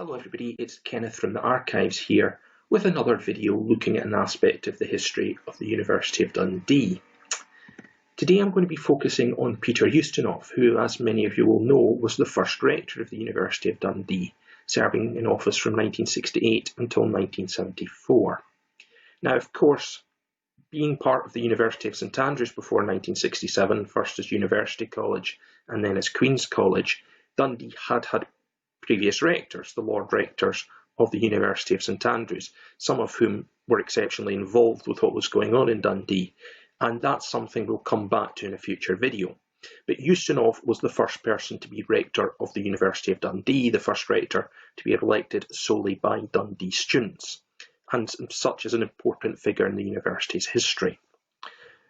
Hello everybody, it's Kenneth from the Archives here with another video looking at an aspect of the history of the University of Dundee. Today I'm going to be focusing on Peter Ustinov, who, as many of you will know, was the first rector of the University of Dundee, serving in office from 1968 until 1974. Now, of course, being part of the University of St Andrews before 1967, first as University College and then as Queen's College, Dundee had previous rectors, the Lord Rectors of the University of St Andrews, some of whom were exceptionally involved with what was going on in Dundee, and that's something we'll come back to in a future video. But Ustinov was the first person to be rector of the University of Dundee, the first rector to be elected solely by Dundee students, and such as an important figure in the university's history.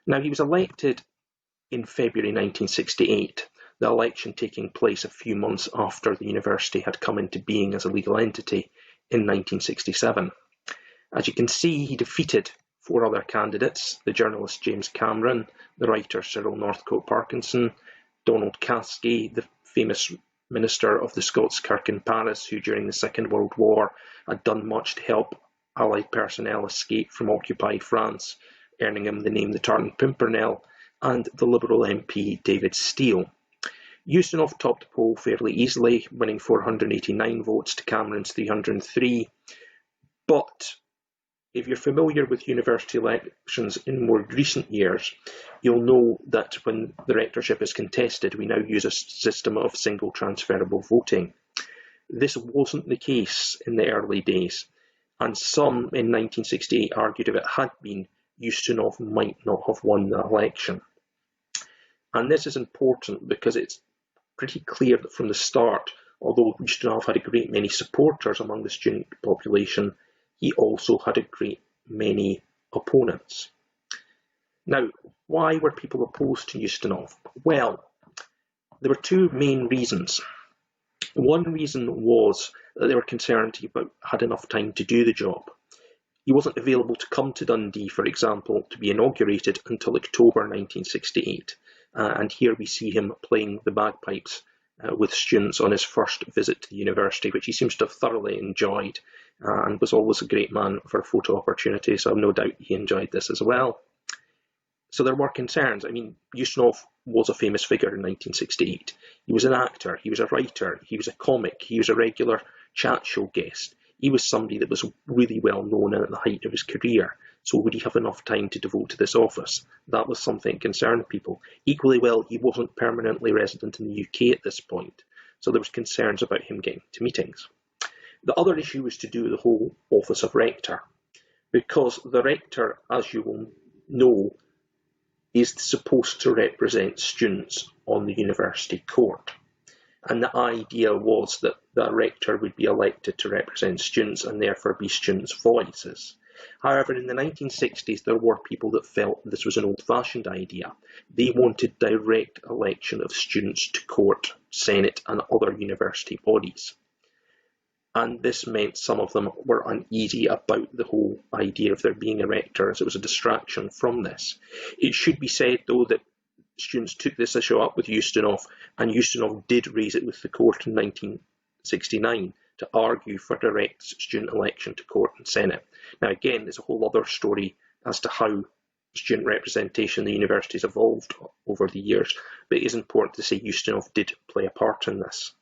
Now, he was elected in February 1968, the election taking place a few months after the university had come into being as a legal entity in 1967. As you can see, he defeated four other candidates: the journalist James Cameron, the writer Cyril Northcote Parkinson, Donald Caskey, the famous minister of the Scots Kirk in Paris, who during the Second World War had done much to help Allied personnel escape from occupied France, earning him the name the Tartan Pimpernel, and the Liberal MP David Steele. Ustinov topped the poll fairly easily, winning 489 votes to Cameron's 303. But if you're familiar with university elections in more recent years, you'll know that when the rectorship is contested, we now use a system of single transferable voting. This wasn't the case in the early days, and some in 1968 argued if it had been, Ustinov might not have won the election. And this is important because it's pretty clear that from the start, although Ustinov had a great many supporters among the student population, he also had a great many opponents. Now, why were people opposed to Ustinov? Well, there were two main reasons. One reason was that they were concerned he had enough time to do the job. He wasn't available to come to Dundee, for example, to be inaugurated until October 1968. And here we see him playing the bagpipes with students on his first visit to the university, which he seems to have thoroughly enjoyed, and was always a great man for photo opportunities, so I've no doubt he enjoyed this as well. So there were concerns. I mean, Ustinov was a famous figure in 1968. He was an actor, he was a writer, he was a comic, he was a regular chat show guest. He was somebody that was really well known and at the height of his career. So would he have enough time to devote to this office? That was something that concerned people. Equally well, he wasn't permanently resident in the UK at this point, so there was concerns about him getting to meetings. The other issue was to do with the whole office of rector, because the rector, as you will know, is supposed to represent students on the university court. And the idea was that the rector would be elected to represent students and therefore be students' voices. However, in the 1960s, there were people that felt this was an old-fashioned idea. They wanted direct election of students to court, senate, and other university bodies. And this meant some of them were uneasy about the whole idea of there being a rector, as it was a distraction from this. It should be said, though, that students took this issue up with Ustinov, and Ustinov did raise it with the court in 1969 to argue for direct student election to court and senate. Now again, there's a whole other story as to how student representation in the university has evolved over the years, but it is important to say Ustinov did play a part in this.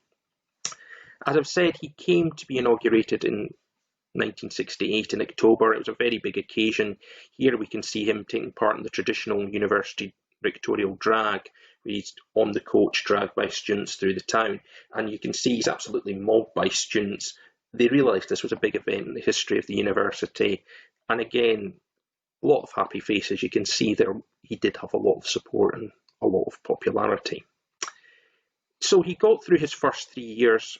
As I've said, he came to be inaugurated in 1968 in October. It was a very big occasion. Here we can see him taking part in the traditional university Rectorial drag, where he's on the coach dragged by students through the town, and you can see he's absolutely mobbed by students. They realised this was a big event in the history of the university, and again, a lot of happy faces. You can see there he did have a lot of support and a lot of popularity. So he got through his first 3 years,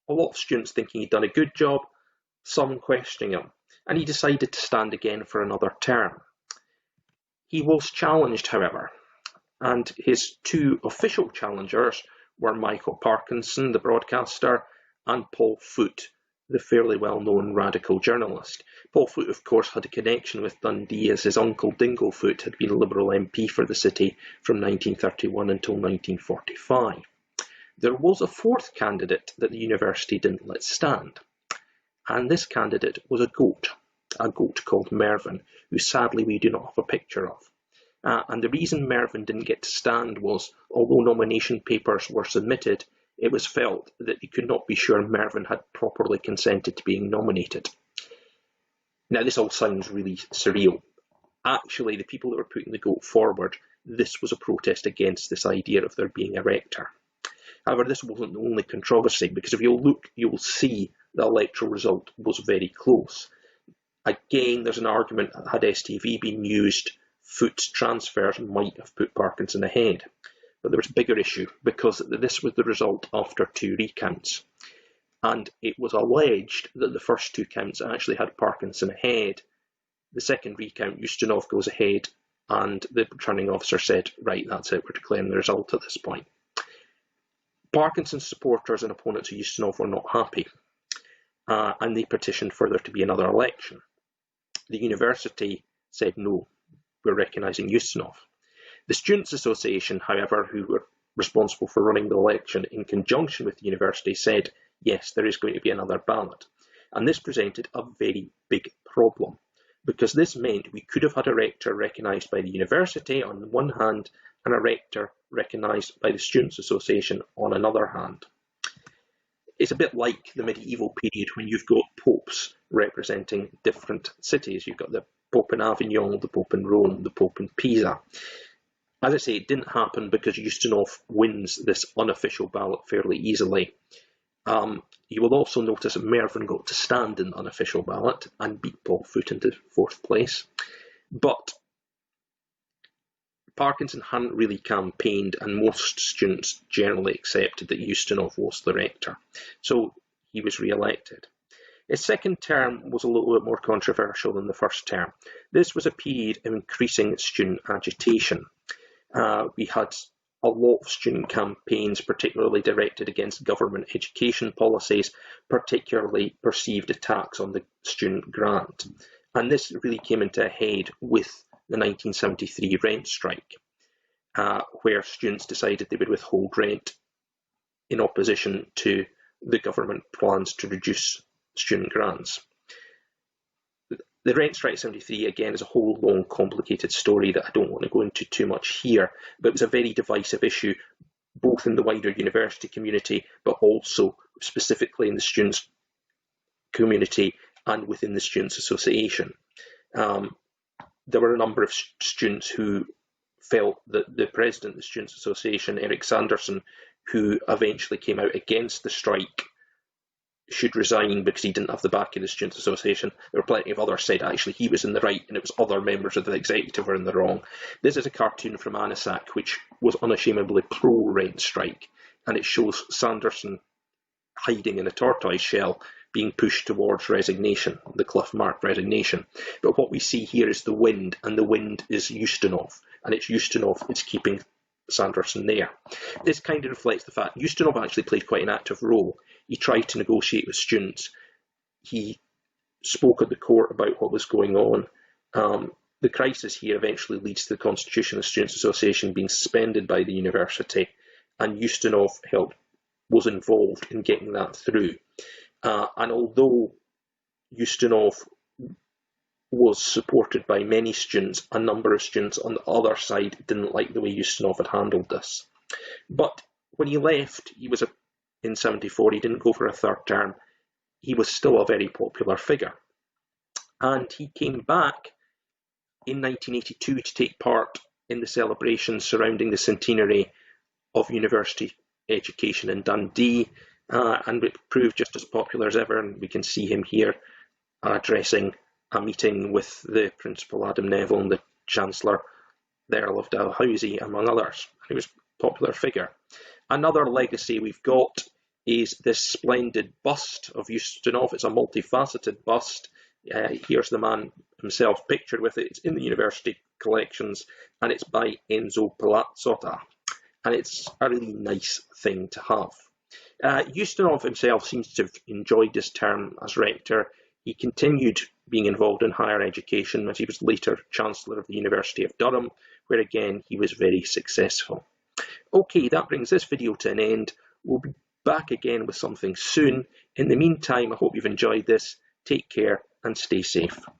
a lot of students thinking he'd done a good job, some questioning him, and he decided to stand again for another term. He was challenged, however, and his two official challengers were Michael Parkinson, the broadcaster, and Paul Foote, the fairly well-known radical journalist. Paul Foote, of course, had a connection with Dundee, as his uncle Dingo Foote had been a Liberal MP for the city from 1931 until 1945. There was a fourth candidate that the university didn't let stand, and this candidate was a goat called Mervyn, who sadly we do not have a picture of. And the reason Mervyn didn't get to stand was, although nomination papers were submitted, it was felt that you could not be sure Mervyn had properly consented to being nominated. Now, this all sounds really surreal. Actually, the people that were putting the goat forward, this was a protest against this idea of there being a rector. However, this wasn't the only controversy, because if you'll look, you will see the electoral result was very close. Again, there's an argument that had STV been used, Foot's transfers might have put Parkinson ahead. But there was a bigger issue, because this was the result after 2 recounts. And it was alleged that the first 2 counts actually had Parkinson ahead. The second recount, Ustinov goes ahead, and the returning officer said, right, that's it, we're declaring the result at this point. Parkinson's supporters and opponents of Ustinov were not happy, and they petitioned for there to be another election. The university said, no, we're recognising Ustinov. The Students' Association, however, who were responsible for running the election in conjunction with the university, said, yes, there is going to be another ballot. And this presented a very big problem, because this meant we could have had a rector recognised by the university on the one hand, and a rector recognised by the Students' Association on another hand. It's a bit like the medieval period when you've got popes representing different cities. You've got the Pope in Avignon, the Pope in Rome, the Pope in Pisa. As I say, it didn't happen because Ustinov wins this unofficial ballot fairly easily. You will also notice that Mervyn got to stand in the unofficial ballot and beat Paul Foot into 4th place. But Parkinson hadn't really campaigned, and most students generally accepted that Ustinov was the rector. So he was re-elected. His second term was a little bit more controversial than the first term. This was a period of increasing student agitation. We had a lot of student campaigns, particularly directed against government education policies, particularly perceived attacks on the student grant. And this really came into a head with the 1973 rent strike, where students decided they would withhold rent in opposition to the government plans to reduce student grants. The rent strike 73, again, is a whole long complicated story that I don't want to go into too much here, but it was a very divisive issue, both in the wider university community, but also specifically in the students' community and within the Students' Association. There were a number of students who felt that the president of the Students' Association, Eric Sanderson, who eventually came out against the strike, should resign because he didn't have the back of the Students' Association. There were plenty of others said actually he was in the right and it was other members of the executive were in the wrong. This is a cartoon from Anisak which was unashamedly pro-rent strike, and it shows Sanderson hiding in a tortoise shell being pushed towards resignation, the Cliff Mark resignation. But what we see here is the wind, and the wind is Ustinov, and it's Ustinov that's keeping Sanderson there. This kind of reflects the fact Ustinov actually played quite an active role. He tried to negotiate with students. He spoke at the court about what was going on. The crisis here eventually leads to the Constitution of the Students' Association being suspended by the university, and Ustinov was involved in getting that through. And although Ustinov was supported by many students, a number of students on the other side didn't like the way Ustinov had handled this. But when he left, he was in 74, he didn't go for a third term, he was still a very popular figure. And he came back in 1982 to take part in the celebrations surrounding the centenary of university education in Dundee, and it proved just as popular as ever, and we can see him here addressing a meeting with the Principal Adam Neville and the Chancellor, the Earl of Dalhousie, among others. He was a popular figure. Another legacy we've got is this splendid bust of Ustinov. It's a multifaceted bust. Here's the man himself pictured with it. It's in the university collections, and it's by Enzo Palazzotta. And it's a really nice thing to have. Ustinov himself seems to have enjoyed his term as rector. He continued being involved in higher education as he was later Chancellor of the University of Durham, where again he was very successful. Okay, that brings this video to an end. We'll be back again with something soon. In the meantime, I hope you've enjoyed this. Take care and stay safe.